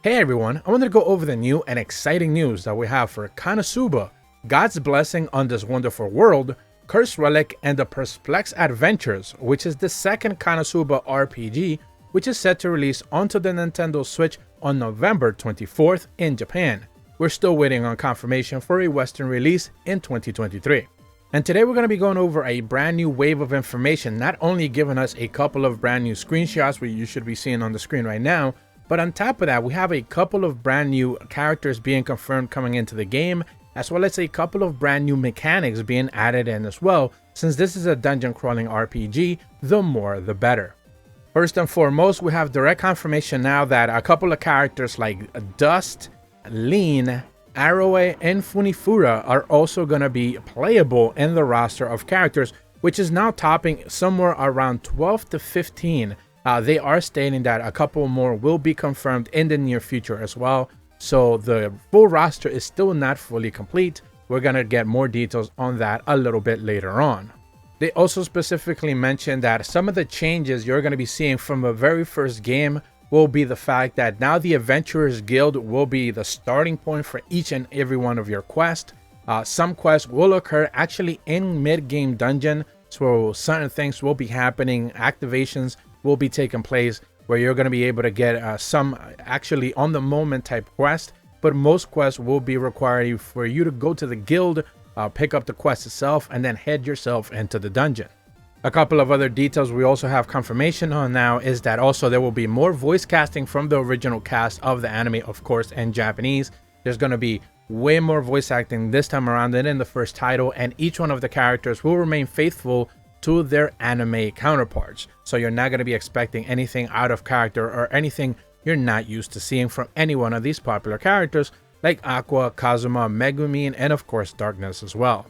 Hey everyone, I wanted to go over the new and exciting news that we have for KonoSuba, God's Blessing on This Wonderful World, Cursed Relic, and the Perplexed Adventurers, which is the second KonoSuba RPG, which is set to release onto the Nintendo Switch on November 24th in Japan. We're still waiting on confirmation for a Western release in 2023. And today we're going to be going over a brand new wave of information, not only giving us a couple of brand new screenshots, which you should be seeing on the screen right now, but on top of that, we have a couple of brand new characters being confirmed coming into the game, as well as a couple of brand new mechanics being added in as well. Since this is a dungeon crawling RPG, the more the better. First and foremost, we have direct confirmation now that a couple of characters like Dust, Lean, Arrowe, and Funifura are also going to be playable in the roster of characters, which is now topping somewhere around 12 to 15. They are stating that a couple more will be confirmed in the near future as well. So the full roster is still not fully complete. We're going to get more details on that a little bit later on. They also specifically mentioned that some of the changes you're going to be seeing from the very first game will be the fact that now the Adventurers Guild will be the starting point for each and every one of your quests. Some quests will occur actually in mid-game dungeon, so certain things will be happening, activations will be taking place where you're going to be able to get some actually on the moment type quest, but most quests will be required for you to go to the guild, pick up the quest itself, and then head yourself into the dungeon. A couple of other details we also have confirmation on now is that also there will be more voice casting from the original cast of the anime, of course, in Japanese. There's going to be way more voice acting this time around than in the first title, and each one of the characters will remain faithful to their anime counterparts. So you're not going to be expecting anything out of character or anything you're not used to seeing from any one of these popular characters like Aqua, Kazuma, Megumin, and of course Darkness as well.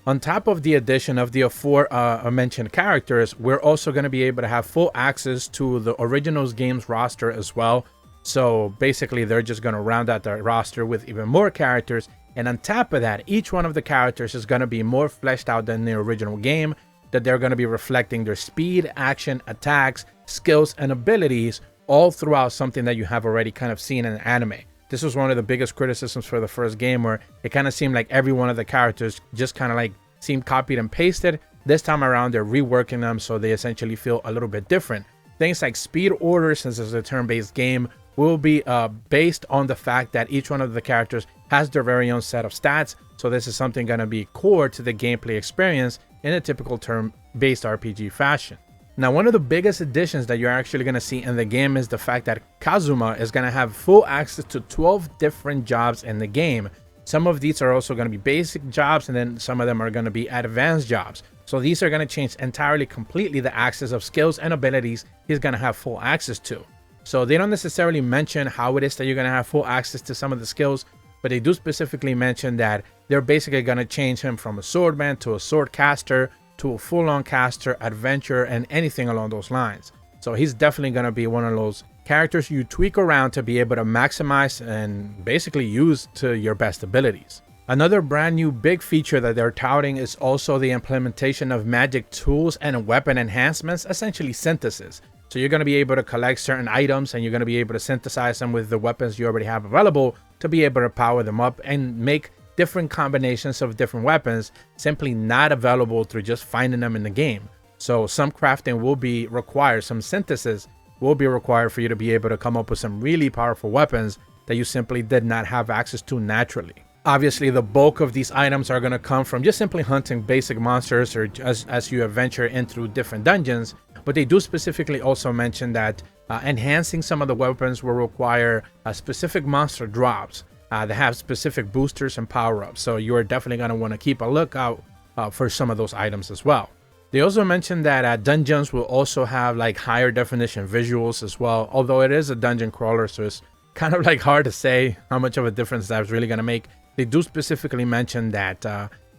On top of the addition of the aforementioned characters, we're also going to be able to have full access to the Originals Games roster as well. So basically they're just going to round out their roster with even more characters, and on top of that, each one of the characters is going to be more fleshed out than the original game, that they're going to be reflecting their speed, action, attacks, skills, and abilities all throughout something that you have already kind of seen in anime. This was one of the biggest criticisms for the first game, where it kind of seemed like every one of the characters just kind of like seemed copied and pasted. This time around, they're reworking them so they essentially feel a little bit different. Things like speed order, since it's a turn-based game, will be based on the fact that each one of the characters has their very own set of stats. So this is something going to be core to the gameplay experience in a typical turn-based RPG fashion. Now, one of the biggest additions that you're actually going to see in the game is the fact that Kazuma is going to have full access to 12 different jobs in the game. Some of these are also going to be basic jobs, and then some of them are going to be advanced jobs. So these are going to change entirely completely the access of skills and abilities he's going to have full access to. So they don't necessarily mention how it is that you're going to have full access to some of the skills, but they do specifically mention that they're basically going to change him from a swordman to a sword caster to a full-on caster, adventurer, and anything along those lines. So he's definitely going to be one of those characters you tweak around to be able to maximize and basically use to your best abilities. Another brand new big feature that they're touting is also the implementation of magic tools and weapon enhancements, essentially synthesis. So you're going to be able to collect certain items and you're going to be able to synthesize them with the weapons you already have available to be able to power them up and make different combinations of different weapons simply not available through just finding them in the game. So some crafting will be required, some synthesis will be required for you to be able to come up with some really powerful weapons that you simply did not have access to naturally. Obviously, the bulk of these items are going to come from just simply hunting basic monsters or as you adventure in through different dungeons, but they do specifically also mention that enhancing some of the weapons will require specific monster drops that have specific boosters and power-ups. So you are definitely going to want to keep a lookout for some of those items as well. They also mentioned that dungeons will also have like higher definition visuals as well, although it is a dungeon crawler, so it's kind of like hard to say how much of a difference that's really going to make. They do specifically mention that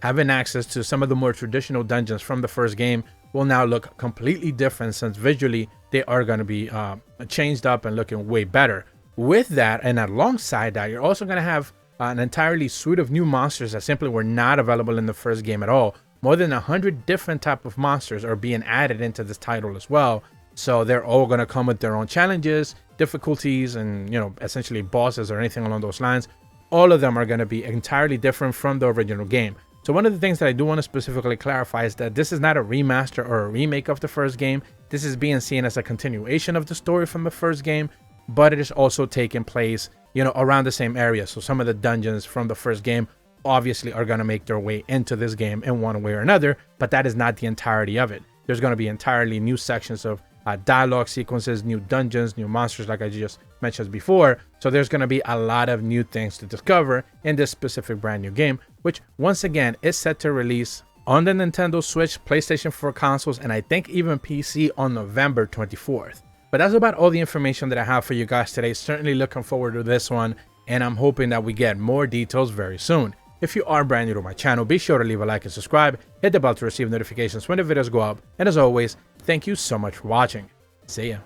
having access to some of the more traditional dungeons from the first game will now look completely different, since visually they are going to be changed up and looking way better. With that, and alongside that, you're also going to have an entirely suite of new monsters that simply were not available in the first game at all. More than 100 different type of monsters are being added into this title as well. So they're all going to come with their own challenges, difficulties and, essentially bosses or anything along those lines, all of them are going to be entirely different from the original game. So one of the things that I do want to specifically clarify is that this is not a remaster or a remake of the first game. This is being seen as a continuation of the story from the first game, but it is also taking place, around the same area. So some of the dungeons from the first game obviously are going to make their way into this game in one way or another, but that is not the entirety of it. There's going to be entirely new sections of dialogue sequences, new dungeons, new monsters, like I just mentioned before. So there's going to be a lot of new things to discover in this specific brand new game, which once again is set to release on the Nintendo Switch, PlayStation 4 consoles, and I think even PC on November 24th. But that's about all the information that I have for you guys today. Certainly looking forward to this one, and I'm hoping that we get more details very soon. If you are brand new to my channel, be sure to leave a like and subscribe, hit the bell to receive notifications when the videos go up, and as always, thank you so much for watching. See ya.